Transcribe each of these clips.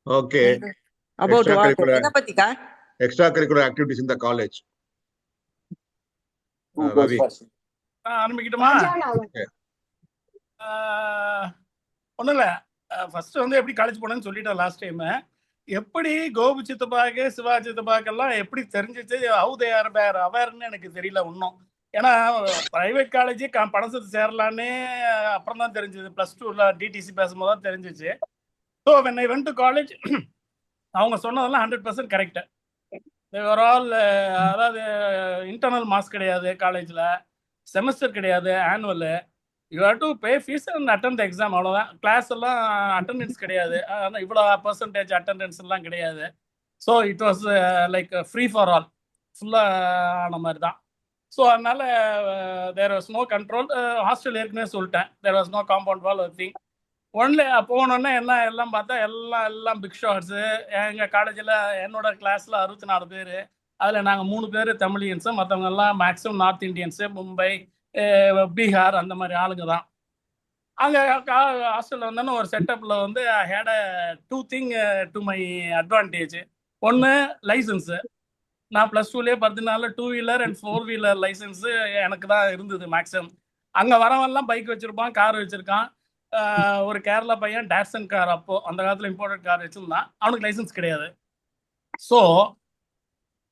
Okay. About what? Extracurricular என்ன பத்திக்கா? extracurricular activities in the college. Vavi. ஆரம்பிக்கட்டுமா? Okay. ஒன்றும் இல்லை, first வந்து எப்படி காலேஜ் போனேன்னு சொல்லிட்டேன் லாஸ்ட் டைம். எப்படி கோபு சித்தப்பாக்கு சிவா சித்தப்பாக்கெல்லாம் எப்படி தெரிஞ்சிச்சு, ஹவு தே ஆர் பேர் அவேர்னு எனக்கு தெரியல இன்னும். ஏன்னா ப்ரைவேட் காலேஜ் பணம் சேர்த்து சேரலான்னு அப்புறம் தான் தெரிஞ்சது, ப்ளஸ் டூவில் டிடிசி பேசும்போது தான் தெரிஞ்சிச்சு. So when I went to college அவங்க சொன்னதெல்லாம் 100% கரெக்டு. தேவர் ஆல், அதாவது இன்டர்னல் மார்க்ஸ் கிடையாது காலேஜில், செமஸ்டர் கிடையாது, annual. You have to pay fees and attend the exam, அவ்வளோதான். கிளாஸ் எல்லாம் அட்டண்டன்ஸ் கிடையாது, ஆனால் இவ்வளோ பர்சன்டேஜ் அட்டண்டன்ஸ் எல்லாம் கிடையாது. So it was like free for all, ஃபுல்லாக ஆன மாதிரி தான். ஸோ அதனால் there was no control. Hostel ஏற்கனவே சொல்லிட்டேன், there was no compound wall ஒரு திங். ஒன்லி போனோடனே எல்லாம் பார்த்தா எல்லாம் பிக் ஷாட்ஸு. எங்கள் காலேஜில் என்னோட கிளாஸில் 64 பேர், அதில் நாங்கள் 3 பேர் தமிழியன்ஸு, மற்றவங்க எல்லாம் maximum north Indians, Mumbai, Bihar அந்த மாதிரி ஆளுங்க தான். அங்கே ஹாஸ்டலில் வந்தோன்னு ஒரு செட்டப்பில் வந்து I had a 2 thing to my advantage. ஒன்று லைசன்ஸு. நான் ப்ளஸ் டூலேயே 10 நாளில் 2 வீலர் அண்ட் 4 வீலர் லைசன்ஸு எனக்கு தான் இருந்தது மேக்ஸிமம். அங்கே வரவெல்லாம் பைக் வச்சுருப்பான், கார் வச்சுருக்கான். ஒரு கேரளா பையன் டாட்சன் கார், அப்போது அந்த காலத்தில் இம்போர்ட்டட் கார் வச்சுருந்தான், அவனுக்கு லைசன்ஸ் கிடையாது. ஸோ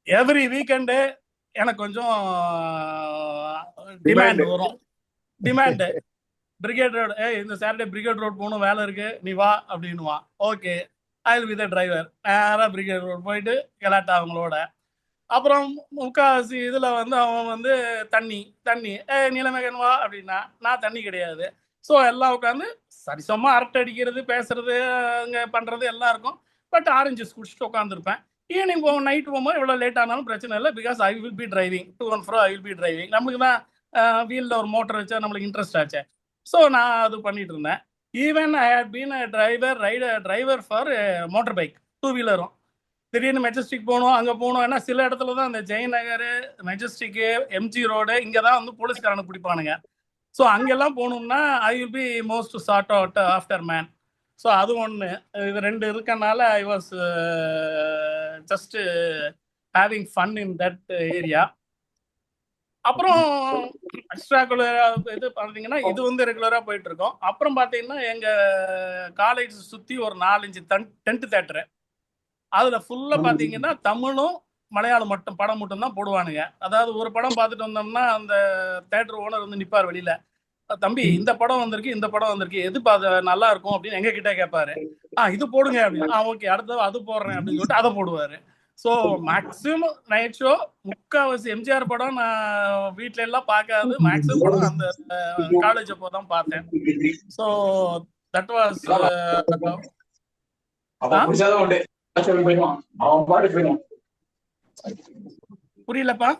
எவ்ரி வீக்கெண்டு எனக்கு கொஞ்சம் டிமாண்ட் வரும். டிமாண்டு பிரிகேட் ரோடு, இந்த சாட்டர்டே பிரிகேட் ரோடு போகணும், வேலை இருக்குது, நீ வா அப்படின்னுவான். Okay, I will be the driver. நேராக பிரிகேட் ரோடு போயிட்டு கலாட்டா அவங்களோட. அப்புறம் முக்கால்வாசி இதில் வந்து அவன் வந்து தண்ணி நீலமேகன் வா அப்படின்னா, நான் தண்ணி கிடையாது. ஸோ எல்லாம் உட்காந்து சரிசமாக அரட்டை அடிக்கிறது, பேசுறது, அங்கே பண்ணுறது எல்லாம் இருக்கும். பட் ஆரஞ்சு ஜூஸ் குடிச்சிட்டு உட்காந்துருப்பேன். ஈவினிங் நைட்டு போகும்போது எவ்வளோ லேட் ஆனாலும் பிரச்சனை இல்லை, because I will B driving to and ஃப்ரோ. ஐ வில் பி டிரைவிங். நம்மளுக்கு தான் வீலில் ஒரு மோட்டர் வச்சா நம்மளுக்கு இன்ட்ரெஸ்ட் ஆச்சு. ஸோ நான் அது பண்ணிட்டு இருந்தேன். Even I had been a driver for motor bike, 2 வீலரும். திடீர்னு மெஜஸ்டிக் போகணும், அங்கே போகணும். ஏன்னா சில இடத்துல தான் இந்த ஜெயநகர், மெஜஸ்டிக்கு, எம்ஜி ரோடு, இங்கே தான் வந்து போலீஸ்காரனை பிடிப்பானுங்க. ஸோ அங்கெல்லாம் போகணும்னா ஐ will B most sort out after man. So அது ஒன்று. இது 2 இருக்கனால I was just having fun in that area. அப்புறம் எக்ஸ்ட்ராகுலர் இது பார்த்தீங்கன்னா இது வந்து ரெகுலராக போயிட்டு இருக்கோம். அப்புறம் பார்த்தீங்கன்னா எங்கள் காலேஜ் சுற்றி ஒரு 4-5 டென்ட் தேட்டரு. அதில் ஃபுல்லாக பார்த்தீங்கன்னா தமிழும் மலையாளம் மட்டும் படம் மட்டும் தான் போடுவானுங்க. அதாவது ஒரு படம் பார்த்துட்டு வந்தோம்னா அந்த தேட்டர் ஓனர் வந்து நிற்பார் வெளியில், தம்பி இந்த படம் வந்திருக்கு, இந்த படம் வந்திருக்கு, எது நல்லா இருக்கும் அப்படின்னு எங்ககிட்ட கேட்பாரு. இது போடுங்க அப்படின்னு. ஓகே, அடுத்தது அது போடுறேன் அப்படின்னு சொல்லிட்டு அதை போடுவார். ஸோ மேக்ஸிமம் நைட் ஷோ முக்கால்வாசி எம்ஜிஆர் படம் நான் வீட்டில எல்லாம் பார்க்காது, மேக்ஸிமம் படம் அந்த காலேஜ் அப்போ தான் பார்த்தேன். ஸோ தட் வாஸ் புரியலப்பா.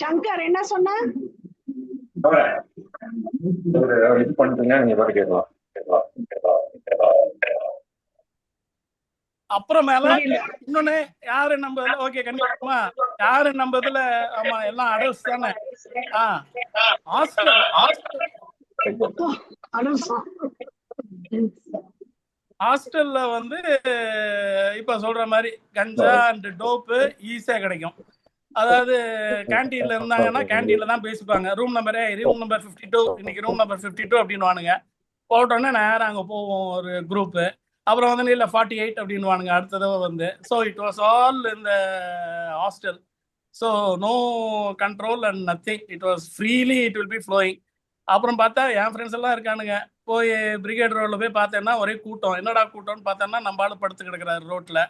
சங்கர் என்ன சொன்ன? அப்புறமேல இன்னொன்னு யாரு நம்பதுல, ஓகே கண்டிப்பா யாரு நம்பதுல, ஆமா எல்லாம் அடல்ட்ஸ் தானே. ஹாஸ்டல்ல வந்து இப்ப சொல்ற மாதிரி கஞ்சா அண்ட் டோப்பு ஈஸியா கிடைக்கும். அதாவது கேன்டீன்ல இருந்தாங்கன்னா கேன்டீன்ல தான் பேசிப்பாங்க. ரூம் நம்பர் 52, இன்னைக்கு ரூம் நம்பர் 52 அப்படின்னு வானுங்க. போட்டோன்னே நேரம் அங்கே போவோம் ஒரு குரூப்பு. அப்புறம் வந்து இல்லை 48 அப்படின்னு வானுங்க அடுத்த தடவை வந்து. ஸோ இட் வாஸ் ஆல் இந்த hostel. So no control and nothing, it was freely it will be flowing. அப்புறம் பார்த்தா என் ஃப்ரெண்ட்ஸ் எல்லாம் இருக்கானுங்க. போய் பிரிகேட் ரோடில் போய் பார்த்தேன்னா ஒரே கூட்டம். என்னடா கூட்டம்னு பார்த்தோன்னா நம்ம ஆளு படுத்து கிடக்குறாரு ரோட்டில்.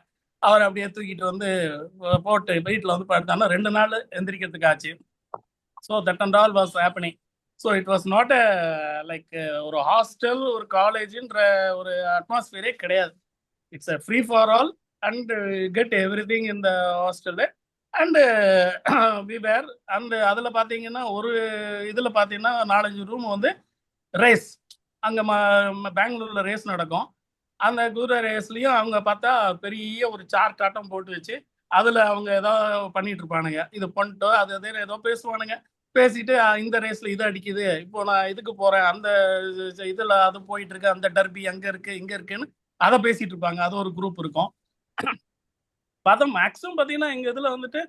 அவர் அப்படியே தூக்கிட்டு வந்து போட்டு வீட்டில் வந்து படுத்தாங்கன்னா 2 நாள் எந்திரிக்கிறதுக்கு ஆச்சு. So that and all was happening. So it was not a like ஒரு ஹாஸ்டல் ஒரு காலேஜுன்ற ஒரு அட்மாஸ்பியரே கிடையாது. It's a free for all and get everything இந்த hostel and we were. And அதில் பார்த்தீங்கன்னா ஒரு இதில் பார்த்தீங்கன்னா 4-5 ரூம் வந்து ரேஸ். அங்கே பெங்களூரில் ரேஸ் நடக்கும். அந்த குதிரை ரேஸ்லையும் அவங்க பார்த்தா பெரிய ஒரு சார்ட் ஆட்டம் போட்டு வச்சு அதில் அவங்க ஏதோ பண்ணிட்டு இருப்பானுங்க. இது பண்ணிட்டோ அது ஏதோ பேசுவானுங்க. பேசிட்டு இந்த ரேஸ்ல இது அடிக்குது, இப்போ நான் இதுக்கு போறேன், அந்த இதுல அது போயிட்டு இருக்கு, அந்த டர்பி அங்க இருக்கு இங்க இருக்குன்னு அதை பேசிட்டு இருப்பாங்க. அது ஒரு குரூப் இருக்கும். பார்த்தா மேக்ஸிமம் பார்த்தீங்கன்னா எங்க இதுல வந்துட்டு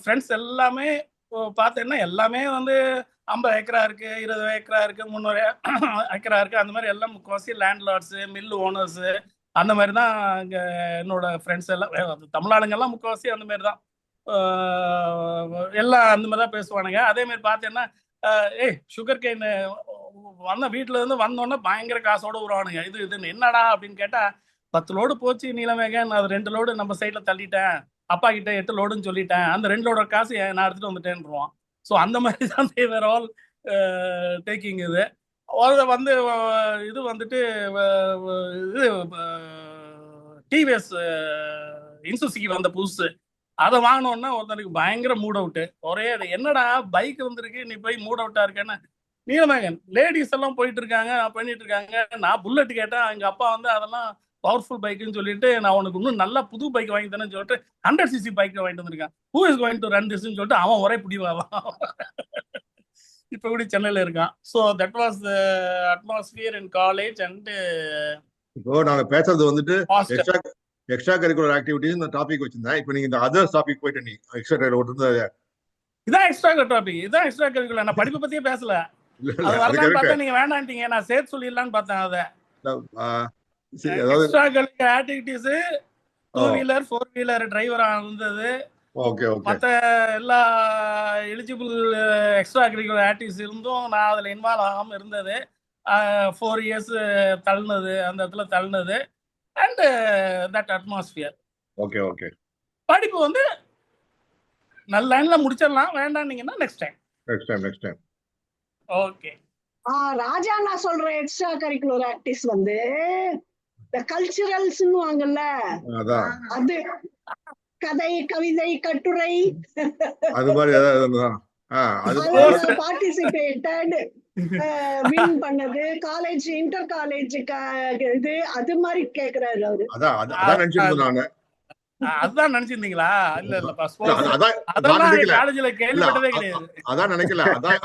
ஃப்ரெண்ட்ஸ் எல்லாமே பார்த்தேன்னா எல்லாமே வந்து 50 ஏக்கரா இருக்கு, 20 ஏக்கரா இருக்கு, 300 ஏக்கரா இருக்கு. அந்த மாதிரி எல்லாம் முக்கால்வாசி லேண்ட்லார்ட்ஸு, மில் ஓனர்ஸு அந்த மாதிரி தான் இங்கே என்னோட ஃப்ரெண்ட்ஸ் எல்லாம். தமிழ்நாடுங்கெல்லாம் முக்கால்வாசி அந்த மாதிரி தான் எல்லாம் அந்த மாதிரி தான் பேசுவானுங்க. அதே மாதிரி பார்த்தேன்னா ஏய் சுகர் கேன் வந்த வீட்டில் இருந்து வந்தோடனே பயங்கர காசோட வருவானுங்க. இதுன்னு என்னடா அப்படின்னு கேட்டால் 10 லோடு போச்சு நீலமேகன், அது 2 லோடு நம்ம சைடில் தள்ளிட்டேன், அப்பா கிட்ட 8 லோடுன்னு சொல்லிட்டேன், அந்த 2 லோட காசு நான் எடுத்துட்டு வந்துட்டேன்ருவான். ஸோ அந்த மாதிரி தான் தேவர் ஆல் டேக்கிங் இது வந்து இது வந்துட்டு இது டிவிஎஸ் இன்சுசிக்கு வந்த புதுசு அதை வாங்கினோன்னா ஒருத்தனுக்கு பயங்கர மூட் அவுட்டு. ஒரே என்னடா பைக் வந்துருக்கு நீ போய் மூட் அவுட்டா இருக்கேன்னு. நீலமேகன் லேடிஸ் எல்லாம் போயிட்டு இருக்காங்க பண்ணிட்டு இருக்காங்க, நான் புல்லட் கேட்டேன், எங்க அப்பா வந்து அதெல்லாம் பவர்ஃபுல் பைக்குன்னு சொல்லிட்டு நான் உனக்கு இன்னும் நல்ல புது பைக் வாங்கி தரேன்னு சொல்லிட்டு 100cc பைக் வாங்கிட்டு வந்திருக்கான். Who is going to run திஸ்ன்னு சொல்லிட்டு அவன் ஒரே பிடிவாதான். இப்போ கூட சென்னையில் இருக்கான். So that was the atmosphere in college. And இப்போ நாங்க பேசுறது வந்துட்டு எக்ஸ்ட்ரா கரிக்குலர் ஆக்டிவிட்டிஸ் இந்த டாபிக் வச்சிருந்தேன். இப்போ நீங்க இந்த அதர் டாபிக் போயிட்டு நீ எக்ஸ்ட்ரா கரிக்குலர் இதான் எக்ஸ்ட்ரா டாபிக், இதான் எக்ஸ்ட்ரா கரிக்குலர். நான் படிப்பை பத்தியே பேசல, அது வரலான்னு பார்த்தா நீங்க வேண்டான்ட்டீங்க, நான் சேர்த்து சொல்லிடலான்னு பார்த்தேன். அதை extra curricular activities 2 wheeler 4 wheeler டிரைவரா இருந்தது, மற்ற எல்லா எலிஜிபிள் எக்ஸ்ட்ரா கரிக்குலர் ஆக்டிவிட்டிஸ் இருந்தும் நான் அதில் இன்வால்வ் ஆகாமல் இருந்தது. 4 இயர்ஸ் தள்ளினது, அந்த இடத்துல தள்ளினது. And that atmosphere. Okay okay. படிப்பு வந்து நல்ல லைன்ல முடிச்சிடலாம், வேண்டாம்னீங்கன்னா நெக்ஸ்ட் டைம். ஓகே. ராஜா நான் சொல்ற எக்ஸ்ட்ரா கரிக்குலர் ஆக்டிவிட்டிஸ் வந்து இந்த கல்ச்சுரல்ஸ்னு வாங்கல்ல, அது கதை கவிதை கட்டுரை அது மாதிரி பார்ட்டிசிபேட்டட் வின் பண்ணது, காலேஜ் இன்டர் காலேஜ் இது அது மாதிரி கேக்குறாரு அவரு. அதான் நினைச்சிருந்தீங்களா? இல்ல இல்ல காலேஜ்ல கேள்விப்பட்டதே கிடையாது. அதான் நினைக்கல, அதான்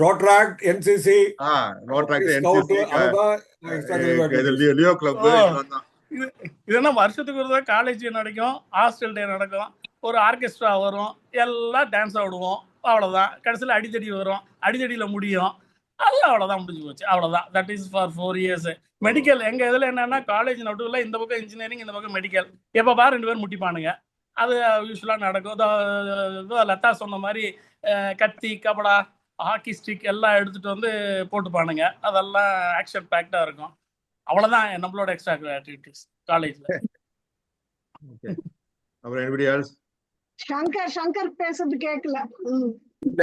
ரோட்ராக்ட் என்சிசி லியோ கிளப். இதெல்லாம் வருஷத்துக்கு ஒரு தான் காலேஜ் நடக்கும், ஹாஸ்டல் டே நடக்கும், ஒரு ஆர்கெஸ்ட்ரா வரும், எல்லாம் டான்ஸ் ஆடுவோம், அவ்வளவுதான். கடைசியில் அடித்தடி வரும், அடித்தடியில முடியும், அது அவ்வளவுதான், முடிஞ்சு போச்சு, அவ்வளவுதான். That is for 4 years. Medical எங்க இதுல என்னன்னா காலேஜ் நடுவில் இந்த பக்கம் இன்ஜினியரிங், இந்த பக்கம் மெடிக்கல், எப்ப பாரு 2 பேரும் முட்டிப்பானுங்க. அது யூஸ்வலா நடக்கும். லதா சொன்ன மாதிரி கத்தி கபடா ஹாக்கி ஸ்டிக் எல்லாம் எடுத்துட்டு வந்து போட்டுப்பானுங்க, அதெல்லாம் ஆக்ஷன் பேக்டா இருக்கும். அவ்வளவுதான் நம்மளோட எக்ஸ்ட்ரா ஆக்டிவிட்டிஸ் காலேஜ்ல. அப்புறம் anybody else? சங்கர் பேசுறது கேட்கல. இல்ல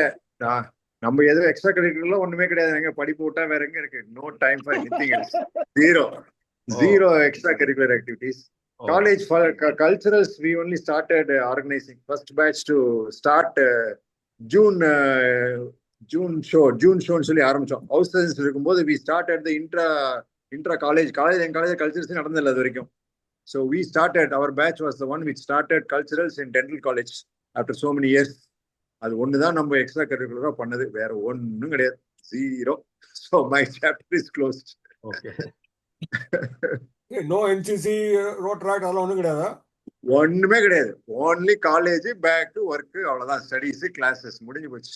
நம்ம எதுவும் எக்ஸ்ட்ரா கரிக்குலர் ஒண்ணுமே கிடையாது. எங்க படிப்பு விட்டா வேற எங்க இருக்கு? No time for anything else. Zero extra curricular activities. College for culturals we only started organizing first batch to start June show ன்னு சொல்லி ஆரம்பிச்சோம். ஹவுஸ் சர்வீஸ் இருக்கும்போது we started the intra college எங்க காலேஜ் கல்ச்சரல்ஸ் நடந்ததில்லை அது வரைக்கும். So we started, our batch was the one which started culturals in dental college after so many years. அது ஒண்ணுதான் நம்ம எக்ஸ்ட்ரா கரிக்குலரா பண்ணது, வேற ஒண்ணும் கிடையாது. Zero. So my chapter is closed. Okay. No NCC Rotaract அதெல்லாம் ஒண்ணும் கிடையாது. ஒண்ணுமே கிடையாது. only college back to work, அவ்வளவுதான். ஸ்டடீஸ் கிளாஸஸ் முடிஞ்சு போச்சு,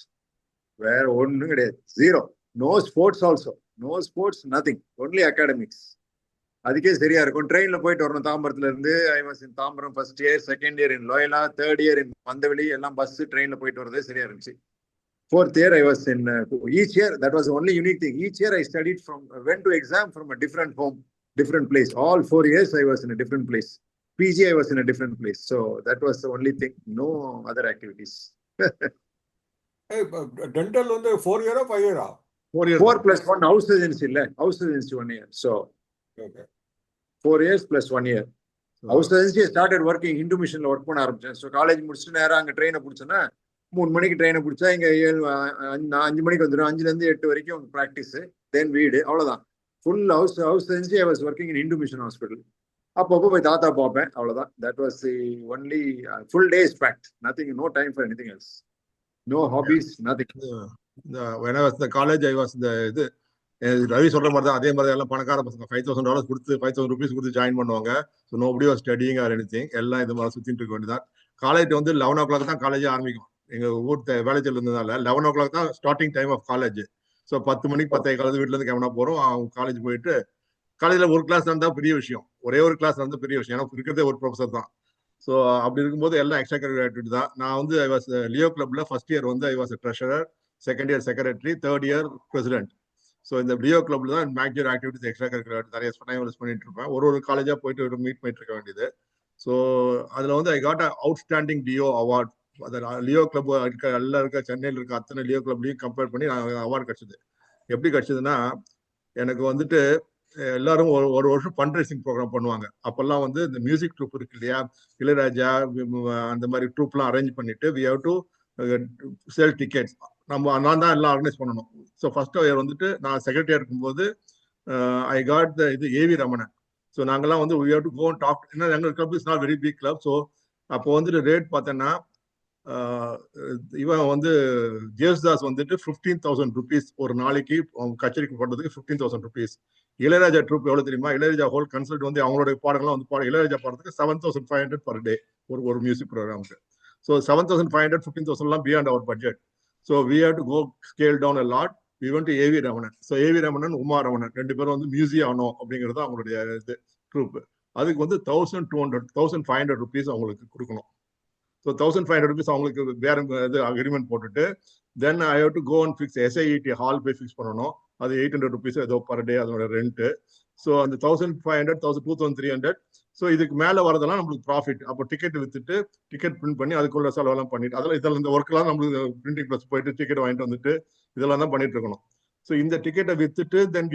வேற ஒண்ணும் கிடையாது. Zero. No sports also. No sports, nothing. Only academics. அதுக்கே சரியா இருக்கும். ட்ரெயின்ல போயிட்டு வரணும் தாம்பரத்துல இருந்து. I was in Tambaram first year, second year in Loyola, third year இன் மந்தவெளி, எல்லாம் பஸ் ட்ரெயின்ல போயிட்டு வரதே சரியா இருந்துச்சு. Fourth year I was in each year, that was the only unique thing. Each year I studied went to exam from a different home, different place. All 4 years I was in a different place. PG I was in a different place. So that was the only thing. No other activities. Dental வந்து 4 year 5 year 4 plus 1 house agency இல்ல, house agency 1 year. So okay, 4 years plus 1 year. House agency started working Hindu mission ல work பண்ண ஆரம்பிச்சேன். So college முடிச்சுட்டு நேரம் அங்கே ட்ரெயினை பிடிச்சேன்னா 3 மணிக்கு ட்ரெயினை பிடிச்சா இங்கே 5 மணிக்கு வந்துடும். 5ல இருந்து 8 வரைக்கும் ப்ராக்டிஸ், தென் வீடு, அவ்வளோதான். Full house agency I was working in Hindu Mission Hospital. அப்பப்போ போய் தாத்தா பார்ப்பேன், அவ்வளவுதான். That was the only full day spend. Nothing, no time for anything else, no hobbies, nothing. when I was in the college, I was the இது ரவி சொல்ற மாதிரி தான், அதே மாதிரி எல்லாம் பணக்கார பசங்க $5,000 கொடுத்து 5,000 rupees கொடுத்து ஜாயின் பண்ணுவாங்க. So nobody was studying or anything, எல்லாம் இது மாதிரி சுத்திட்டு இருக்க வேண்டியதான். காலேஜ் வந்து 11 o'clock தான் காலேஜே ஆரம்பிக்கும். எங்க ஊர் வேலைச்சல் இருந்ததுனால 11 o'clock தான் starting time of college. So 10 மணிக்கு 10:15 வீட்டுல இருந்து கிளம்பினா போறோம். அவங்க காலேஜ் போயிட்டு காலேஜ்ல ஒரு கிளாஸ் நடந்தா பெரிய விஷயம், ஒரே ஒரு கிளாஸ் நடந்தா பெரிய விஷயம், ஏன்னா இருக்கிறதே ஒரு ப்ரொஃபசர் தான். ஸோ அப்படி இருக்கும்போது எல்லாம் எக்ஸ்ட்ரா கரிக்குலர் ஆக்டிவிட்டி தான். நான் வந்து ஐ வாஸ் லியோ கிளப்ல ஃபர்ஸ்ட் இயர் வந்து I was treasurer, second year secretary, third year president. So இந்த லியோ கிளப்ல தான் மேஜர் ஆக்டிவிட்டிஸ் எக்ஸ்ட்ரா கரிக்குலர் நிறைய டைம் பண்ணிட்டு இருப்பேன். ஒரு காலேஜா போயிட்டு மீட் பண்ணிட்டு இருக்க வேண்டியது. ஸோ அதுல வந்து I got outstanding DO award. அது லியோ கிளப் இருக்க சென்னையில் இருக்க அத்தனை லியோ கிளப்லையும் கம்பேர் பண்ணி அவார்டு கிடைச்சது. எப்படி கிடைச்சதுன்னா, எனக்கு வந்துட்டு எல்லாரும் ஒரு வருஷம் ஃபண்ட் ரைசிங் ப்ரோக்ராம் பண்ணுவாங்க. அப்பெல்லாம் வந்து இந்த மியூசிக் ட்ரூப் இருக்கு இல்லையா, இளையராஜா அந்த மாதிரி ட்ரூப்லாம் அரேஞ்ச் பண்ணிட்டு we have to sell tickets. நான் தான் எல்லாம் ஆர்கனைஸ் பண்ணணும். ஸோ ஃபர்ஸ்ட் இயர் வந்துட்டு நான் செக்ரட்டரியா இருக்கும்போது ஐ காட் த இது ஏவி ரமணன். ஸோ நாங்கெல்லாம் வந்து we have to go and talk. ஏன்னா எங்கள் club is not very big club. So அப்போ வந்துட்டு ரேட் பார்த்தேன்னா இவன் வந்து ஜேசுதாஸ் வந்துட்டு 15,000 rupees ஒரு நாளைக்கு கச்சேரிக்கு போடுறதுக்கு 15,000 rupees. இளையராஜா ட்ரூப் எவ்வளவு தெரியுமா? இளையராஜா ஹோல் கன்சல்ட் வந்து அவங்களோட பாடங்கள்லாம் வந்து இளையராஜா பாடுறதுக்கு 7,500 per day ஒரு மியூசிக் ப்ரோக்ராமுக்கு. So 7,500 15,000 beyond our budget. So we have to go scale down a lot. We went to AV Ramanan. So AV Ramanan, Uma Ramanan ரெண்டு பேரும் வந்து மியூசியம் ஆனோம் அப்படிங்கிறது அவங்களுடைய இது ட்ரூப். அதுக்கு வந்து 1,500 rupees அவங்களுக்கு கொடுக்கணும். ஸோ 1,500 rupees அவங்களுக்கு வேற இது அக்ரிமெண்ட் போட்டுட்டு then I have to go and fix SIET hall போய் ஃபிக்ஸ் பண்ணணும். அது 800 rupees ஏதோ பர் டே அதோட ரெண்ட். ஸோ அந்த 1,500 2,300. ஸோ இதுக்கு மேலே வரதெல்லாம் நம்மளுக்கு ப்ராஃபிட். அப்போ டிக்கெட் வித்துட்டு டிக்கெட் பிரிண்ட் பண்ணி அதுக்குள்ள செலவெல்லாம் பண்ணிட்டு இதெல்லாம் இந்த ஒர்க்கெல்லாம் நம்மளுக்கு பிரிண்டிங் ப்ளஸ் போயிட்டு டிக்கெட் வாங்கிட்டு வந்துட்டு இதெல்லாம் தான் பண்ணிட்டு இருக்கணும். ஸோ இந்த டிக்கெட்டை வித்துட்டு தென்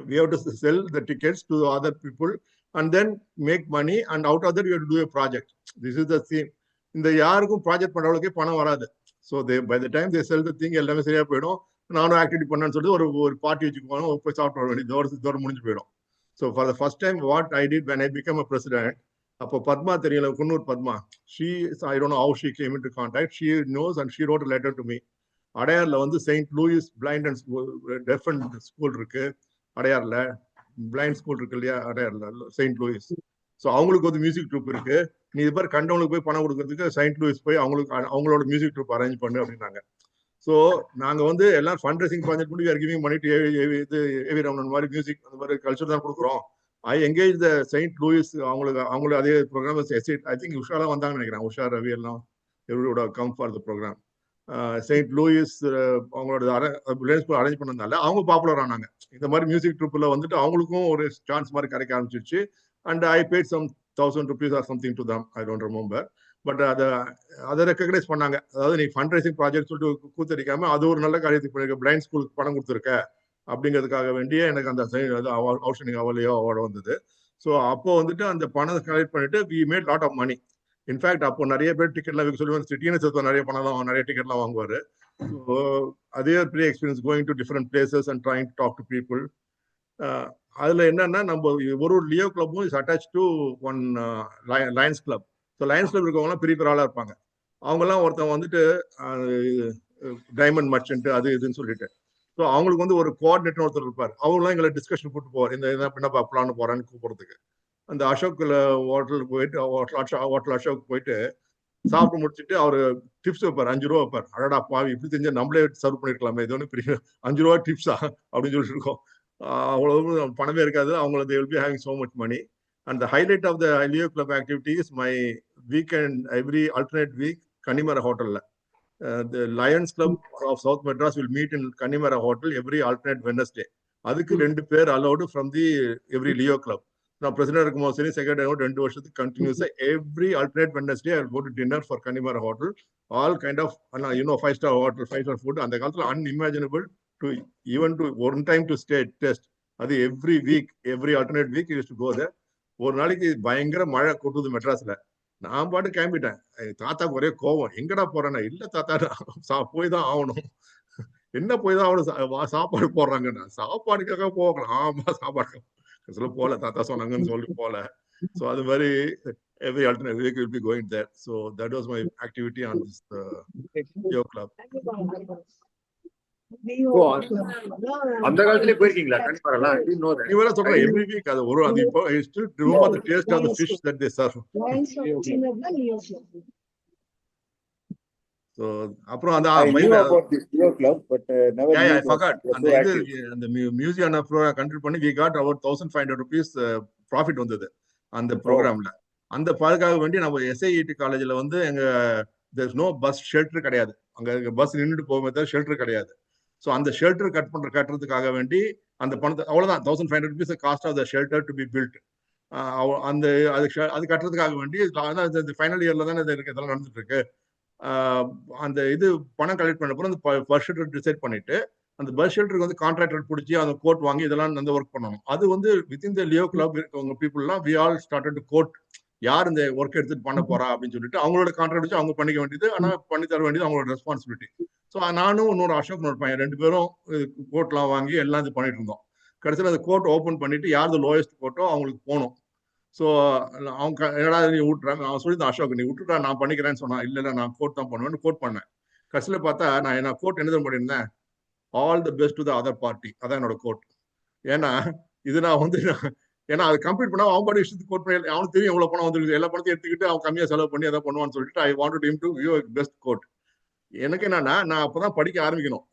we have to sell the tickets to other people and then make money, and out of that we have to do a project. This is the theme. இந்த யாருக்கும் ப்ராஜெக்ட் பண்றவங்களுக்கே பணம் வராது. So by the time they sell the thing எல்லாமே சரியா போயிடும். நானும் activity பண்ணேன்னு சொல்லிட்டு ஒரு பார்ட்டி வச்சுக்குவாங்க, போய் சாப்பிட்டு வர வேண்டியது இதோட முடிஞ்சு போயிடும். So for the first time what I did when I became a president, அப்போ பத்மா தெரியல, Coonoor Padma, I don't know how she came into contact. She knows and she wrote a letter to me. அடையார்ல வந்து Saint Louis blind and deaf and school இருக்கு. அடையார்ல blind school இருக்கு இல்லையா, அடையார்ல Saint Louis. So அவங்களுக்கு வந்து music troupe இருக்கு. நீ இது மாதிரி கண்டவங்களுக்கு போய் பணம் கொடுக்கறதுக்கு செயின்ட் லூயிஸ் போய் அவங்களோட மியூசிக் ட்ரூப் அரேஞ்ச் பண்ணு அப்படின்னாங்க. ஸோ நாங்க வந்து எல்லாம் ஃபண்ட் ரைசிங் ப்ராஜெக்ட் பண்ணி கிவிங் பண்ணிட்டு ஏவி ரமணன் மாதிரி மியூசிக் அந்த மாதிரி கல்ச்சர் தான் கொடுக்குறோம். ஐ எங்கேஜ் த செயின்ட் லூயிஸ். அவங்களுக்கு அதே ப்ரோக்ராம் ஐ திங்க் உஷாலாம் வந்தாங்கன்னு நினைக்கிறேன். உஷா, ரவி எல்லாம் எவ்ரியோட come for the program. Saint Louis அவங்களோட அரேஞ்ச் பண்ணதுனால அவங்க பாப்புலர் ஆனாங்க. இந்த மாதிரி மியூசிக் ட்ரூப்ல வந்துட்டு அவங்களுக்கும் ஒரு சான்ஸ் மாதிரி கிடைக்க ஆரம்பிச்சிருச்சு. And I paid some 1,000 rupees or something to them, I don't remember. But அதை ரெக்கக்னைஸ் பண்ணாங்க. அதாவது நீ ஃபண்ட் ரைசிங் ப்ராஜெக்ட் சொல்லிட்டு கூத்தடிக்காம அது ஒரு நல்ல காரியத்துக்கு பண்ணிருக்க, பிளைண்ட் ஸ்கூலுக்கு பணம் கொடுத்துருக்க அப்படிங்கிறதுக்காக வேண்டிய எனக்கு அந்த அவுட்ஸ்டாண்டிங் அவார்டு வந்தது. ஸோ அப்போ வந்துட்டு அந்த பணத்தை கலெக்ட் பண்ணிட்டு we made lot of money. In fact அப்போ நிறைய பேர் டிக்கெட்லாம் சொல்லுவாங்க, சிட்டின்னு சேர்த்து நிறைய பணம்லாம் நிறைய டிக்கெட்லாம் வாங்குவாரு. ஸோ அதே பெரிய experience going to different places and trying to talk to people. அதுல என்னன்னா நம்ம ஒரு லியோ கிளப்பும் is attach to one Lions club. So Lions club இருக்கவங்கலாம் பெரிய பெரிய ஆளா இருப்பாங்க. அவங்கெல்லாம் ஒருத்தவங்க வந்துட்டு டைமண்ட் மர்ச்சன்ட் அது இதுன்னு சொல்லிட்டு, ஸோ அவங்களுக்கு வந்து ஒரு கோஆர்டினேட்டர் ஒருத்தர் இருப்பார். அவங்களாம் எங்களை டிஸ்கஷன் கூப்பிட்டு போவார், இந்த என்ன பிளான் போறான்னு கூப்பிடுறதுக்கு. அந்த அசோக்ல ஹோட்டலுக்கு போயிட்டு ஹோட்டல் அசோக் போயிட்டு சாப்பிட்டு முடிச்சுட்டு அவரு டிப்ஸ் வைப்பார், 5 ரூபா வைப்பார். அடடா பாவி, இப்படி தெரிஞ்சா நம்மளே சர்வ் பண்ணிருக்கலாமே, இது ஒன்று பெரிய 5 ரூபா டிப்ஸா அப்படின்னு சொல்லிட்டு இருக்கோம். அவ்வளவு பணமே இருக்காது. அவங்க they will be having so much money. And the highlight of the Leo Club activity is my weekend, every alternate week, Kanimara Hotel. The Lions Club of South Madras will meet in Kanimara Hotel every alternate Wednesday. அதுக்கு 2 பேர் allowed from the every Leo Club. நான் president இருக்கும்போது சரி, secretary 2 வருஷத்துக்கு கண்டினியூஸா every alternate Wednesday I go to dinner for Connemara hotel. All kind of 5-star hotel, 5-star food. அந்த காலத்துல unimaginable to even to one time to stay taste. அது every week, every alternate week use to go there. ஒரு நாளைக்கு பயங்கர மழை கொட்டுது மெட்ராஸ்ல. நான் பாட்டு கிளம்பிட்டேன். தாத்தாக்கு ஒரே கோவம், எங்கடா போறேன்னா, இல்ல தாத்தா போய் தான் ஆகணும். என்ன போய் தான் ஆகணும், சாப்பாடு போடுறாங்கன்னா, சாப்பாடுக்காக போகலாம். ஆமா சாப்பாடு கடைசியில் போல தாத்தா சொன்னாங்கன்னு சொல்லிட்டு போல. ஸோ அது மாதிரி every alternate week will be going there. So that was my activity on this Leo Club. அந்த காலத்திலே போயிருக்கீங்களா கன்னிமாரெல்லாம்? I didn't know that. நீ வேற சொல்ற every week அது ஒரு அது இப்போ I still remember the taste of the fish that they serve. So அப்புறம் அந்த I knew about this Leo Club, but never yeah, knew I forgot. it was அந்த so இது active. அந்த மியூசியம் கண்ட்ரிபியூட் பண்ணி we got about 1,500 rupees profit வந்தது அந்த ப்ரோக்ராம்ல. அந்த பாதுகாக்க வேண்டி நம்ம SIET காலேஜ்ல வந்து எங்க there's no bus shelter கிடையாது. அங்க பஸ் நின்றுட்டு போகும்போது ஷெல்டர் கிடையாது. ஸோ அந்த ஷெல்டர் கட்டுறதுக்காக வேண்டி அந்த பணத்தை அவ்வளவுதான் 1,500 rupees cost of the shelter to be built. அந்த அது கட்டுறதுக்காக வேண்டி ஃபைனல் இயர்ல தானே இதெல்லாம் நடந்துட்டு இருக்கு. அந்த இது பணம் கலெக்ட் பண்ண அப்புறம் அந்த பஸ் ஷெல்டர் டிசைட் பண்ணிட்டு அந்த பஸ் ஷெல்டருக்கு வந்து கான்ட்ராக்டர் பிடிச்சி அந்த கோட் வாங்கி இதெல்லாம் வந்து ஒர்க் பண்ணணும். அது வந்து வித்தின் த லியோ கிளப் இருக்கவங்க பீப்புள்லாம் we all started to code யார் இந்த ஒர்க் எடுத்துட்டு பண்ண போறா அப்படின்னு சொல்லிட்டு அவங்களோட கான்ட்ராக்ட் வச்சு அவங்க பண்ணிக்க வேண்டியது, ஆனால் பண்ணி தர வேண்டியது அவங்களோட ரெஸ்பான்சிபிலிட்டி. ஸோ நானும் இன்னொரு அசோக் இன்னொரு பையன் 2 பேரும் கோட்லாம் வாங்கி எல்லாம் இது பண்ணிட்டு இருந்தோம். கடைசியில் அந்த கோட் ஓப்பன் பண்ணிட்டு யார் லோயஸ்ட் கோட்டோ அவங்களுக்கு போகணும். ஸோ அவங்க என்னடா நீ விட்டுறாங்க, அவன் சொல்லி அசோக் நீ விட்டுட்டா நான் பண்ணிக்கிறேன்னு சொன்னான். இல்லை நான் கோட் தான் பண்ணுவேன்னு கோட் பண்ணேன். கடைசியில் பார்த்தா நான் கோட் என்ன பண்ணியிருந்தேன், all the best to the other party, அதான் என்னோட கோட். ஏன்னா இது நான் வந்து ஏன்னா அதை கம்ப்ளீட் பண்ணா அவன் பாடி விஷயத்துக்கு கோட் பண்ணி அவனுக்கு தெரியும் எவ்வளவு பணம் வந்துருக்கு, எல்லா பணத்தையும் எடுத்துக்கிட்டு அவன் கம்மியா செலவு பண்ணி அதை பண்ணுவான்னு சொல்லிட்டு I wanted him to give best code. எனக்கு என்னன்னா நான் அப்பதான் படிக்க ஆரம்பிக்கணும்.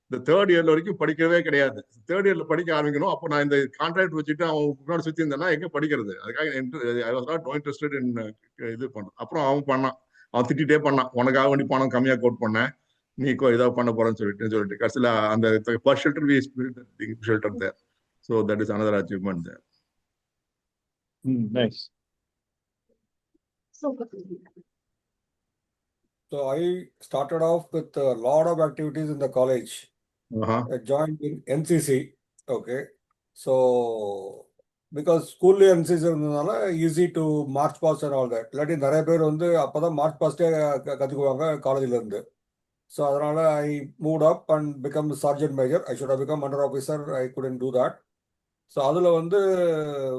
இந்த 3rd இயர்ல வரைக்கும் படிக்கவே கிடையாது. 3rd இயர்ல படிக்க ஆரம்பிக்கணும். அப்போ நான் இந்த கான்ட்ராக்ட் வச்சுட்டு அவன் முன்னாடி சுத்தி இருந்தேன்னா எங்க படிக்கிறது, அதுக்காக I was not interested in இது பண்ணுறது. அப்புறம் அவன் திட்டிகிட்டே பண்ணான், உனக்காக வேண்டி பணம் கம்மியா கோட் பண்ணேன், நீ ஏதாவது பண்ண போறேன்னு சொல்லிட்டு கடைசியில் அந்த first shelter we shelter there. So that is another achievement there. Nice. So I started off with a lot of activities in the college. I joined in NCC. Okay. So because school NCC இருந்தனால easy to march past and all that. இல்லாட்டி நிறைய பேர் வந்து அப்பதான் march past கத்துக்குவாங்க காலேஜ்ல இருந்து. So அதனால I moved up and become sergeant major. I should have become under officer. I couldn't do that. So அதில் வந்து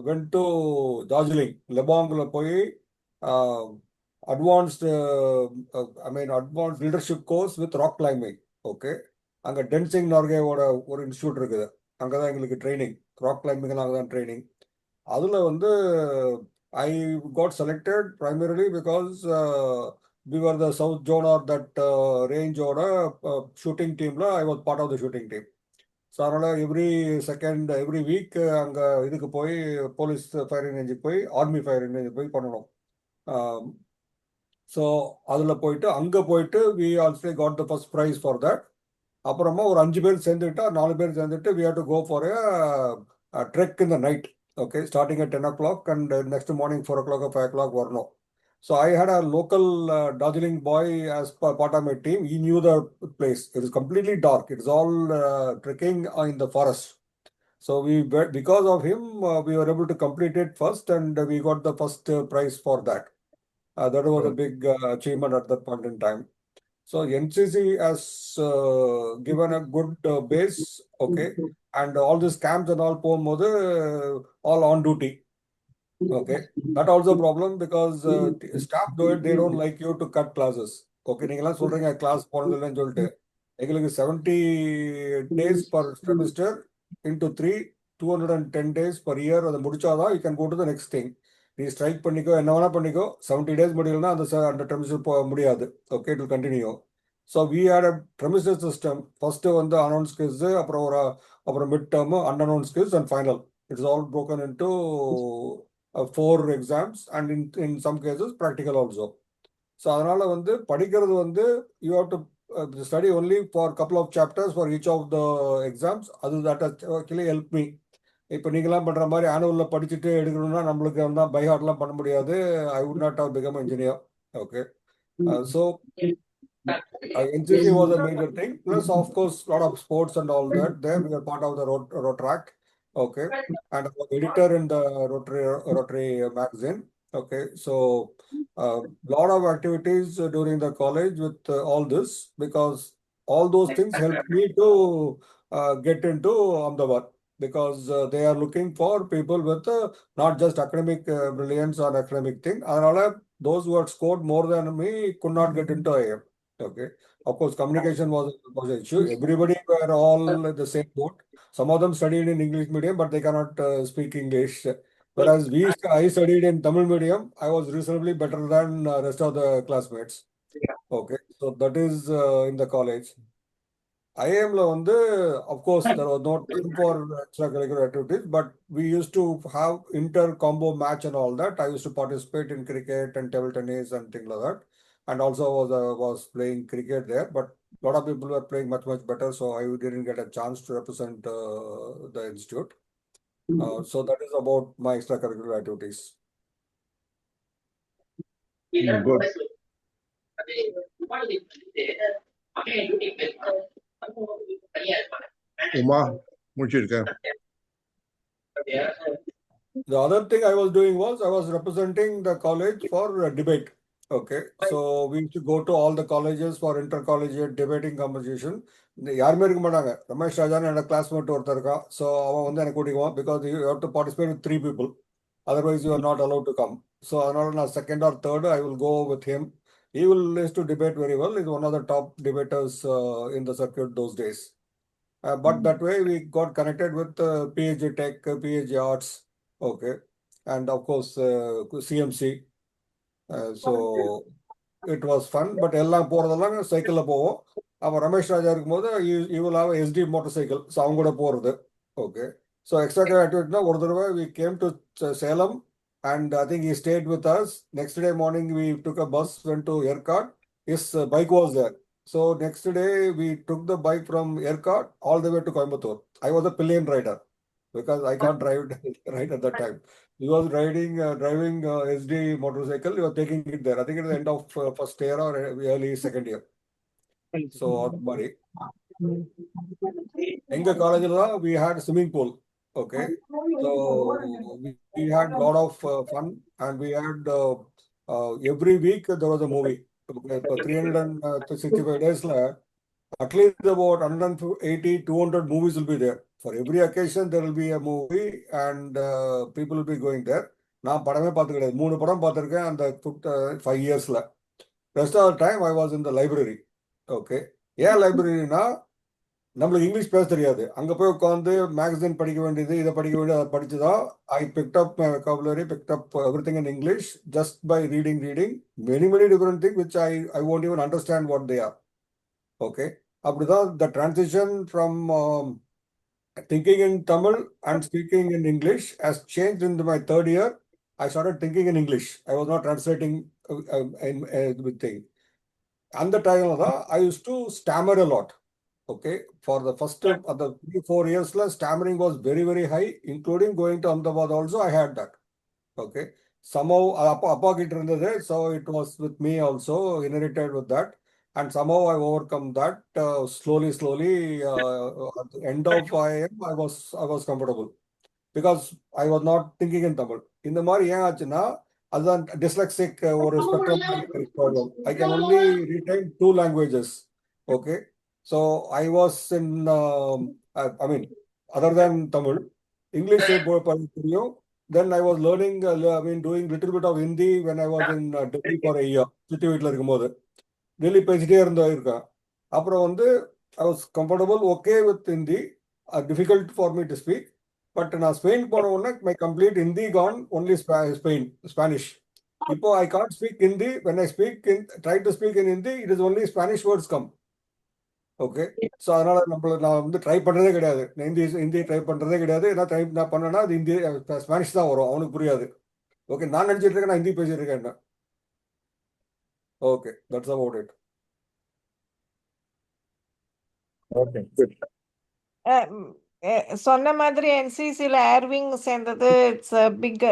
வென்ட் டு டார்ஜிலிங் லெபாங்கில் போய் advanced advance leadership course with rock climbing. Okay, அங்கே டென்சிங் நார்கேவோட ஒரு institute இருக்குது, அங்கே தான் எங்களுக்கு ட்ரைனிங், ராக் கிளைம்பிங்லாம் அங்கே தான் ட்ரைனிங். அதில் வந்து ஐ காட் செலக்டட் primarily பிகாஸ் we were the south zone or that rangeோட ஷூட்டிங் டீமில் I was part of the shooting team. So அதனால் எவ்ரி வீக் அங்கே இதுக்கு போய் போலீஸ் ஃபயரிங் ரேஞ்சுக்கு போய் ஆர்மி ஃபயரிங் ரேஞ்சுக்கு போய் பண்ணணும். ஸோ அதில் போயிட்டு அங்கே போயிட்டு we also got the first prize for that. அப்புறமா ஒரு 5 பேர் சேர்ந்துக்கிட்டா 4 பேர் சேர்ந்துட்டு we have to go for a trek in the night. Okay, starting at 10 o'clock and next morning 4 o'clock or 5 o'clock வரணும். So I had a local Darjeeling boy as part of my team. He knew the place. It is completely dark. It is all trekking in the forest. So because of him, we were able to complete it first, and we got the first prize for that. That was a big achievement at that point in time. So NCC has given a good base. Okay, and all these camps and all all on duty. Okay, that also a problem because staff they don't like you to cut classes. Okay, நீங்கலாம் சொல்றீங்க class போறது இல்லைன்னு சொல்லிட்டு, எங்களுக்கு 70 days per semester into 210 days per year அதை முடிச்சாதான் you can go to the next thing. நீ strike பண்ணிக்கோ என்ன வேணா பண்ணிக்கோ, 70 days முடியலன்னா அந்த டெர்மிஸ்டர் போக முடியாது. Okay, it will continue. So we had a trimester system. First வந்து அனௌன்ஸ் கிஸ், அப்புறம் mid term, unannounced quiz and final. It's all broken into 4 exams and in some cases practical also. So அதனால வந்து படிக்கிறது வந்து you have to study only for a couple of chapters for each of the exams. that actually helped me. இப்போ நீங்களாம் பண்ற மாதிரி ஆனுவல்ல படிச்சுட்டு எடுக்கணும்னா நம்மளுக்கு வந்து பை ஹார்ட்லாம் பண்ண முடியாது. I would not have become engineer. Okay, so NCC was a major thing. Plus of course lot of sports and all that. There we were part of the road track. Okay, and I was editor in the Rotary magazine. Okay, so lot of activities during the college with all this, because all those things helped me to get into Ahmedabad. because they are looking for people with not just academic brilliance or academic thing. Adanaல those who had scored more than me could not get into IIM. Okay. Of course, communication was an issue. Everybody were all the same boat. Some of them studied in English medium, but they cannot speak English. Whereas I studied in Tamil medium, I was reasonably better than rest of the classmates. Okay, so that is in the college. IIM la வந்து, of course, there was no time for extracurricular activities, but we used to have inter-combo match and all that. I used to participate in cricket and table tennis and things like that, and also was playing cricket there. But a lot of people were playing much better, so I didn't get a chance to represent the institute. So that is about my extracurricular activities. Good. Uma முடிச்சிருக்கேன். The other thing I was doing was I was representing the college for debate. Okay, so we used to go to all the colleges for intercollegiate debating competition. யாருமே இருக்க மாட்டாங்க. ரமேஷ் ராஜான்னு என்னோட classmate ஒருத்தர் இருக்கான். So அவன் வந்து எனக்கு கூட்டிக்குவான் because you have to participate with 3 people. Otherwise you are not allowed to come. So அதனால நான் second or third I will go with him. He will used to debate very well. He's one of the top debaters in the circuit those days. But that way we got connected with PhD Tech, PhD Arts, okay, and of course CMC. So it was fun. But எல்லாம் போறதெல்லாம் சைக்கிள்ல போவோம். அவன் ரமேஷ் ராஜா இருக்கும்போது you will have SD motorcycle. So அவங்க கூட போறது. Okay. So extra activity ஒரு தடவை we came to Salem and I think he stayed with us. Next day morning we took a bus, went to ERCOT. His bike was there. So next day we took the bike from ERCOT all the way to Coimbatore. I was a pillion rider because I can't drive right at that time. He was driving SD motorcycle. He was taking it there. I think at the end of first year or early second year. So Mari. In the college we had swimming pool. Okay, so we had a lot of fun and we had every week there was a movie. 365 days at least about 180 200 movies will be there. For every occasion there will be a movie and people will be going there. நான் படமே பார்த்து கிடையாது. 3 படம் பார்த்துருக்கேன் அந்த 5 yearsல. Rest of the time I was in the library. Okay, ஏன் லைப்ரரினா நம்மளுக்கு English பேச தெரியாது. அங்க போய் உட்காந்து மேகசின் படிக்க வேண்டியது, இதை படிக்க வேண்டியது, அதை படிச்சுதான் I picked up my vocabulary, picked up everything in English just by reading many different things which I won't even understand what they are. Okay, அப்படிதான் the transition from thinking in Tamil and speaking in English has changed in my third year. I started thinking in English. I was not translating with thing. And the time I used to stammer a lot. Okay, for the first of the 3-4 years, stammering was very high, including going to Ahmedabad also. I had that. Okay, somehow appa kit irundhathu, so it was with me also, inherited with that, and somehow I overcome that slowly. At the end of IIM, I was comfortable because I was not thinking in Tamil. In the mari yen aachuna adan dyslexic or spectrum problem. I can only retain 2 languages. Okay. So I was in, I mean, other than Tamil, English, then I was learning, doing little bit of Hindi when I was in Delhi for a year. Delhi பேசிட்டே இருந்தேன். அப்புறம் வந்து I was comfortable, okay with Hindi, difficult for me to speak. But நான் Spain போன உடனே my complete Hindi gone, only Spanish. இப்போ I can't speak Hindi. When I try to speak in Hindi, it is only Spanish words come. Okay, so அதனால நான் வந்து try பண்ணுறதே கிடையாது. Hindi try பண்ணுறதே கிடையாது. நான் பண்ணேன்னா அது ஹிந்தி ஸ்பானிஷ் தான் வரும், அவனுக்கு புரியாது. ஓகே, நான் நினச்சிட்டு இருக்கேன் நான் ஹிந்தி பேசிட்டு இருக்கேன். Okay, that's about it. Okay, good. சொன்ன மாதிரி என்சிசியில் ஏர்விங் சேர்ந்தது. It's big,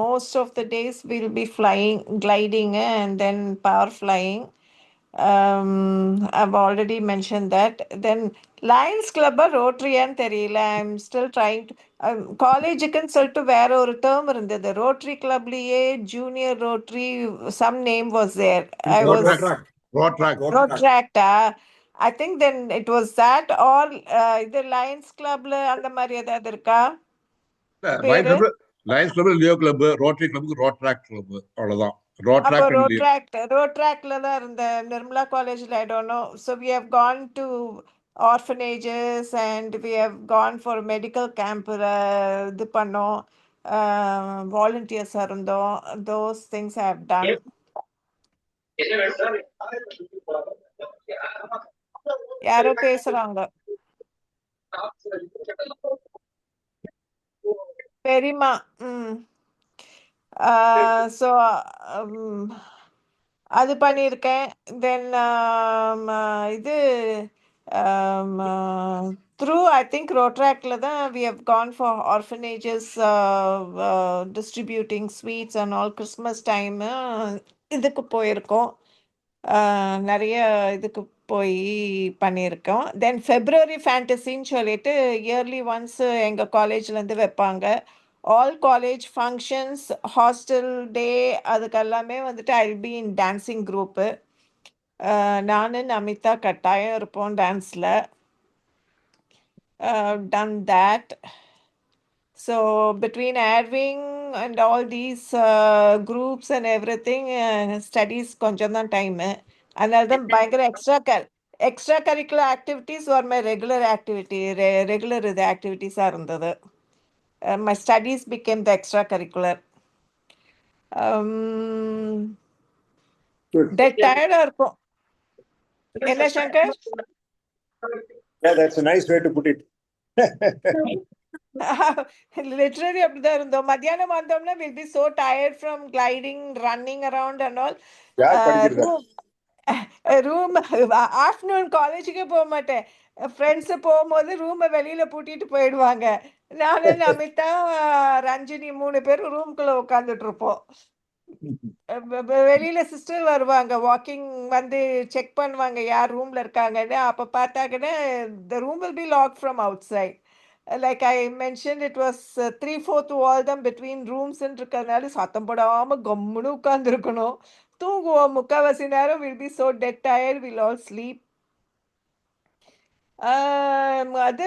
most of the days will be flying, gliding and then power flying. I've already mentioned that. Then Lions Club ரோட்டரியான்னு தெரியல. I'm still trying to காலேஜுக்குன்னு சொல்லிட்டு வேற ஒரு term இருந்தது. ரோட்டரி கிளப்லயே junior rotary, some name was there. I was ரோட்ராக்டா. ரோட்ராக்டா. I think then it was that or இது லயன்ஸ் கிளப்ல அந்த மாதிரி ஏதாவது இருக்கா பேரு? Lions club, Leo club, rotary கிளப்புக்கு ரோட்ராக்ட் கிளப், அவ்வளவுதான். அப்போ ரோட்ராக்ட் அண்ட் லியோ. ரோட்ராக்ட்ல தான் இருந்த நிர்மலா காலேஜ்ல I don't know. So we have gone to orphanages and we have gone for medical camp இது பண்ணோம், வாலண்டியர்ஸாக இருந்தோம். Those things have done. யாரோ பேசுறாங்க. பெரியம்மா. ஸோ அது பண்ணியிருக்கேன். தென் இது த்ரூ ஐ திங்க் ரோட்ராக்டில் தான் we have gone for orphanages, distributing sweets and all. Christmas time இதுக்கு போயிருக்கோம், நிறைய இதுக்கு போய் பண்ணியிருக்கோம். தென் ஃபெப்ரவரி ஃபேண்டசின்னு சொல்லிட்டு இயர்லி ஒன்ஸ் எங்கள் காலேஜ்லேருந்து வைப்பாங்க. All college functions, hostel day, அதுக்கெல்லாமே வந்துட்டு I will be in dancing group. நான் நமிதா கட்டாயம் இருப்போம் டான்ஸில். Done that. So between air wing and all these groups and everything, studies கொஞ்சம் தான் டைமு. அதனால தான் பயங்கர extra curricular activities are my regular இது ஆக்டிவிட்டீஸாக இருந்தது. My studies became the extracurricular. Tired இருக்கும். என்ன Shankar? Yeah, that's a nice way to put it. Literally அப்படிதான் இருந்தோம். மத்தியானம் வந்தோம்னா we'll be so tired from gliding, running around and all. Room afternoon காலேஜுக்கே போக மாட்டேன். ஃப்ரெண்ட்ஸு போகும்போது ரூமை வெளியில பூட்டிட்டு போயிடுவாங்க. நானு நமிதா ரஞ்சினி 3 பேரும் ரூம்குள்ள உட்காந்துட்டு இருப்போம். வெளியில சிஸ்டர் வருவாங்க, வாக்கிங் வந்து செக் பண்ணுவாங்க யார் ரூம்ல இருக்காங்கன்னு. அப்போ பார்த்தாங்கன்னா the room will be locked from outside. Like I mentioned, it was 3/4 wall தான் between rooms இருக்கிறதுனால சத்தம் போடாம கம்முன்னு உட்காந்துருக்கணும். தூங்குவோம் முக்கால்வாசி நேரம். Will be so dead tired, will all sleep. அது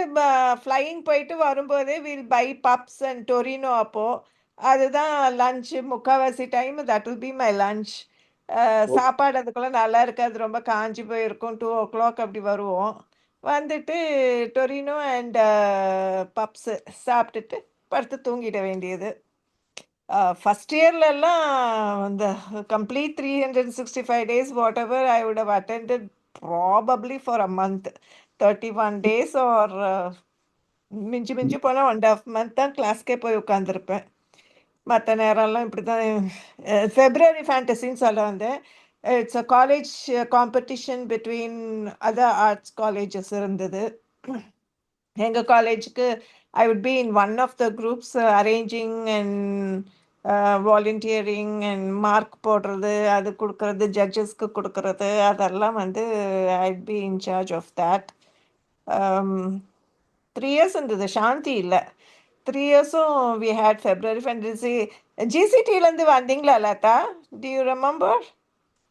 ஃப்ளையிங் போயிட்டு வரும்போதே will buy puffs and Torino. அப்போது அதுதான் லஞ்சு முக்கால்வாசி time. That will be my lunch. சாப்பாடு அதுக்குள்ளே நல்லா இருக்காது, ரொம்ப காஞ்சி போயிருக்கும். 2 o'clock அப்படி வருவோம். வந்துட்டு டொரினோ அண்ட் பப்ஸு சாப்பிட்டுட்டு படுத்து தூங்கிட வேண்டியது. ஃபஸ்ட் இயர்லலாம் இந்த complete 365 days whatever I would have attended probably for a month. 31 days or மிஞ்சி போனால் 1.5 month தான் கிளாஸ்க்கே போய் உட்காந்துருப்பேன். மற்ற நேரம்லாம் இப்படி தான். ஃபெப்ரவரி ஃபேண்டசின்னு சொல்ல வந்தேன். It's a college competition between other arts colleges இருந்தது. எங்கள் காலேஜுக்கு I would be in one of the groups arranging and volunteering and mark போடுறது, அது கொடுக்கறது, ஜட்ஜஸ்க்கு கொடுக்கறது, அதெல்லாம் வந்து I'd be in charge of that. 3 years இருந்தது. சாந்தி இல்லை, 3 yearsம் வி ஹேட் ஃபெப்ரவரி ஃபேண்டசி. ஜிசிடிலேருந்து வந்தீங்களா லதா? To you remember?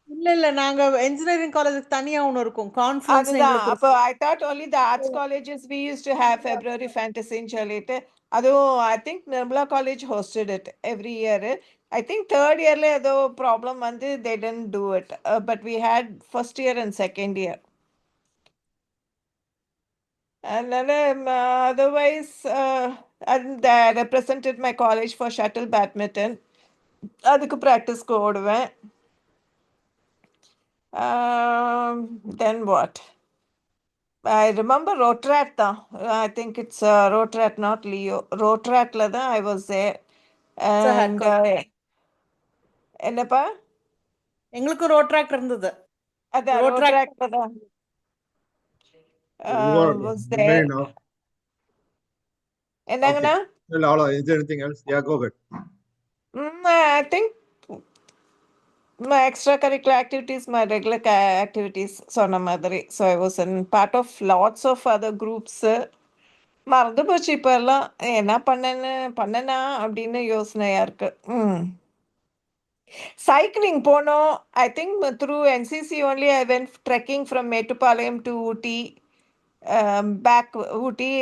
இல்ல நாங்க இன்ஜினியரிங் காலேஜுக்கு தனியா ஒன்று இருக்கும், கான்ஃபரன்ஸ். அதுதான். அப்போ I thought only the arts colleges we used to have February fantasyன்னு சொல்லிட்டு. அதுவும் I think Nirmala college hosted it every year. I think third இயர்ல ஏதோ ப்ராப்ளம் வந்து they didn't do it, but we had first year and second year. அதனால otherwise I represented my college for shuttle badminton. அதுக்கு ப்ராக்டிஸ்க்கு ஓடுவேன். Then what? I remember Rotrat தான். I think it's Rotrat, not Leo. Rotratல தான் I was there. And என்னப்பா? எங்களுக்கு Rotaract இருந்தது. அதான் ரோட்ராக்ட்ல தான் was there. என்னங்கண்ணா? Is there anything else? Yeah, go ahead. I think my extracurricular activities, my regular activities, சொன்ன மாதிரி. So I was in part of lots of other groups. மறந்து போச்சு இப்போ எல்லாம். என்ன பண்ணனா அப்படின்னு யோசனையா இருக்கு. Cycling pono, I think through NCC only I went trekking from Metupalayam to Ooty. Back Ooty,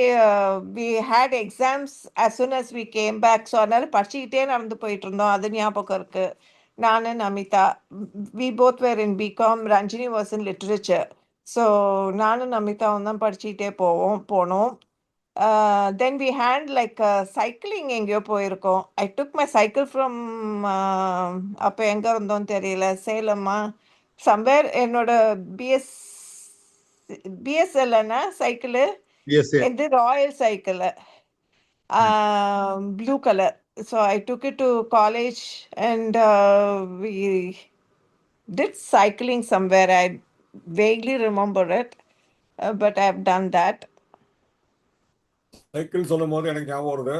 we had exams as soon as we came back. So அதனால படிச்சுக்கிட்டே நடந்து போயிட்டு இருந்தோம். அது ஞாபகம் இருக்கு. நான் and Amita, we both were in BCom. Ranjini was in literature. So நானும் அமிதாவும் தான் படிச்சுக்கிட்டே போனோம். Then we had like cycling எங்கேயோ போயிருக்கோம். I took my cycle from அப்போ எங்க இருந்தோம் தெரியல, சேலமா somewhere. என்னோட BSL சைக்கிள் PSA. இது Royal cycle, blue color. So I took it to college and we did cycling somewhere. I vaguely remember it, but I've done that. Cycle சொல்லும் போது எனக்கு ஞாபகம் வருது,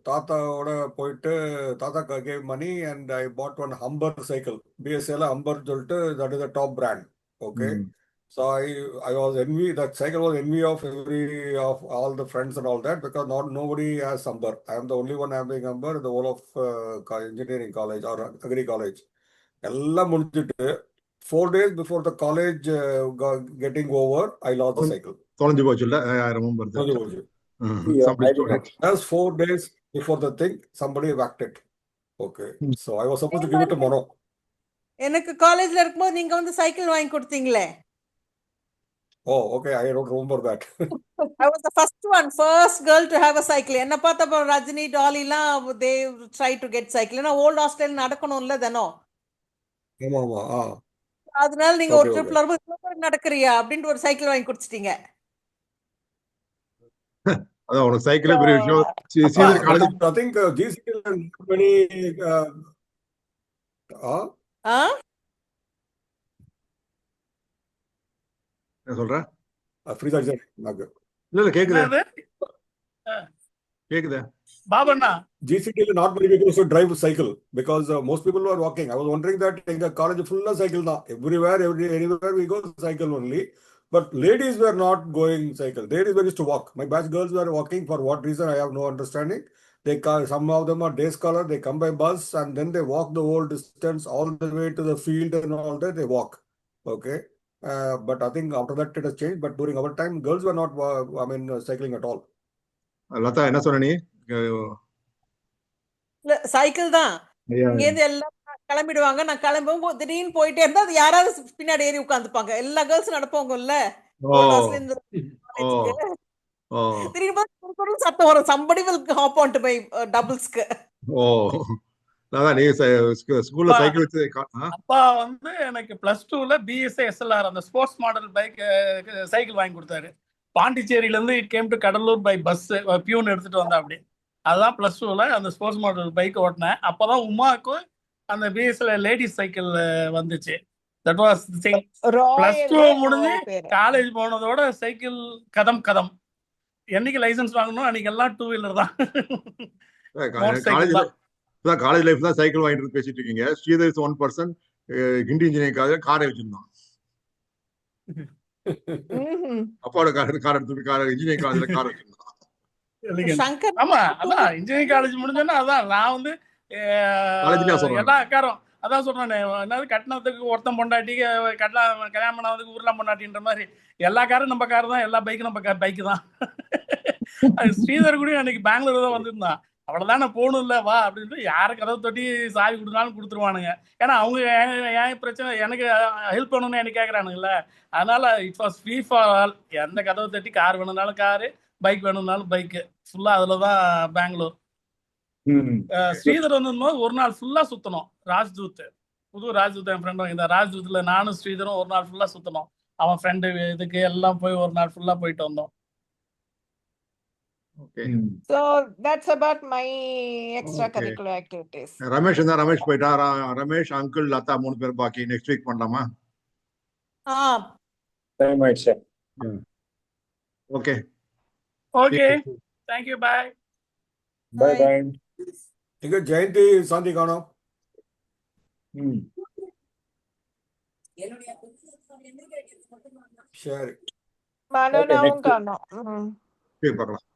தாத்தாவோட போயிட்டு தாத்தா gave money and I bought one Humber cycle. பிஎஸ்ஏல Humber சொல்லிட்டு that is the top brand. Okay, so I was envy, that cycle was envy of all the friends and all that, because nobody has Humber. I am the only one having Humber in the whole of engineering college or agri college. எல்லாம் முடிஞ்சிட்டு 4 days before the college getting over, I lost the cycle. தொலைஞ்சு போச்சு இல்ல? I remember that. தொலைஞ்சு போச்சு. Somebody stole it. Just 4 days before the thing, somebody whacked it. Okay, so I was supposed to give it to Mono. எனக்கு காலேஜ்ல இருக்கும்போது நீங்க வந்து சைக்கிள் வாங்கி கொடுத்தீங்களே. Oh, okay, I don't remember that. I was the first girl to have a cycle. என்ன பார்த்தப்ப ரஜினி டாலிலாம் they try to get cycle. ஏன்னா ஓல்ட் ஹாஸ்டல் நடக்கணும்ல தினம். ஆமா ஆமா. அதனால நீங்க ஒரு Okay, ட்ரிப்ல வரும்போது நடக்கறியா அப்படின்ட்டு ஒரு சைக்கிள் வாங்கி கொடுத்துட்டீங்க. அதான் உனக்கு சைக்கிளே பெரிய விஷயம். Sridhar college I think GCT many என்ன சொல்ற? freezer இல்ல கேக்குதா? என்னது? கேக்குதா? Papanna GCT not many people should drive cycle because most people were walking. I was wondering that in the college full of cycle da. Anywhere we go cycle only. But ladies were not going cycle. Ladies were used to walk. My batch girls were walking. For what reason, I have no understanding. Some of them are day scholar. They come by bus and then they walk the whole distance all the way to the field and all that. They walk. Okay. But I think after that it has changed. But during our time, girls were not, cycling at all. Latha என்ன சொன்ன நீ? Cycle தான். இங்கேருந்து எல்லாம் கிளம்பிடுவாங்க. நான் கிளம்பும் திடீர்னு போயிட்டே இருந்தா அது யாராவது பின்னாடி ஏறி உட்காந்துப்பாங்க. எல்லா கேர்ள்ஸும் நடப்போங்கல்ல. திடீர்னு சத்தம் வரும். somebody will hop onto my doublesக்கு. நீ ஸ்கூல்ல சைக்கிள் வச்சு அப்பா வந்து எனக்கு +2ல BSA SLR அந்த ஸ்போர்ட்ஸ் மாடல் பைக் சைக்கிள் வாங்கி கொடுத்தாரு. பாண்டிச்சேரியில இருந்து it came to Cuddalore by bus, peon எடுத்துட்டு வந்தா. அப்படி அதுதான் +2ல அந்த ஸ்போர்ட்ஸ் மாடல் பைக் ஓட்டினேன். அப்பதான் உமாக்கு அந்த BSல லேடிஸ் சைக்கிள் வந்துச்சு. That was thing. +2 முடிஞ்சு காலேஜ் போனதோட சைக்கிள் கதம். என்னைக்கு லைசன்ஸ் வாங்கணும் அன்னைக்கு எல்லாம் 2 வீலர் தான். காலேஜ் லைஃப் தான் சைக்கிள் வாங்கிட்டு பேசிட்டு இருக்கீங்க. Sridhar is 1% Guindy engineering college காரை வச்சிருந்தான். அப்பாவோட கார் எடுத்து இன்ஜினியரிங் காலேஜ்ல கார் வச்சிருந்தான். ஆமா, அதான் இன்ஜினியரிங் காலேஜ் முடிஞ்சோன்னா அதான் நான் வந்து எல்லா காரும் அதான் சொல்றேன். என்னது கட்டினத்துக்கு ஒருத்தன் பொண்டாட்டிக்கு கல்யாணம் பண்ணதுக்கு ஊர்லாம் பொண்டாட்டின்ற மாதிரி எல்லா காரும் நம்ம கார் தான், எல்லா பைக்கும் நம்ம பைக்கு தான். ஸ்ரீதர் கூட அன்னைக்கு பெங்களூர் தான் வந்திருந்தான். அவ்வளவுதான் நான் போகணும் இல்ல வா அப்படின்ட்டு யாரு கதவை தொட்டி சாவி கொடுத்தாலும் கொடுத்துருவானுங்க. ஏன்னா அவங்க ஏன் பிரச்சனை எனக்கு ஹெல்ப் பண்ணணும்னு எனக்கு கேட்கறானுங்கல்ல. அதனால it was free for all. எந்த கதவை தட்டி கார் வேணும்னாலும் காரு, பைக் வேணும்னாலும் பைக்கு, ஃபுல்லா அதுலதான் பெங்களூர். ஸ்ரீதர் வந்து ஒரு நாள் ஃபுல்லா சுத்தணும். ராஜ்தூத், புது ராஜ்தூத் என் ஃப்ரெண்டும். இந்த ராஜ்தூத்ல நானும் ஸ்ரீதரும் ஒரு நாள் ஃபுல்லா சுத்தணும். அவன் ஃப்ரெண்டு இதுக்கு எல்லாம் போய் ஒரு நாள் ஃபுல்லா போயிட்டு வந்தோம். Okay. So that's about my extracurricular activities. Ramesh போயிட்டா. ரமேஷ், அங்கிள், லதா 3 பேர் பாக்கி. நெக்ஸ்ட் வீக் பண்ணலாமா? டைம் ஆயிடுச்சு. Okay. Thank you. Bye. Bye. இங்க ஜெயந்தி சாந்தி காணோம். சரி, மனோனாவும் காணோம். பார்க்கலாம்.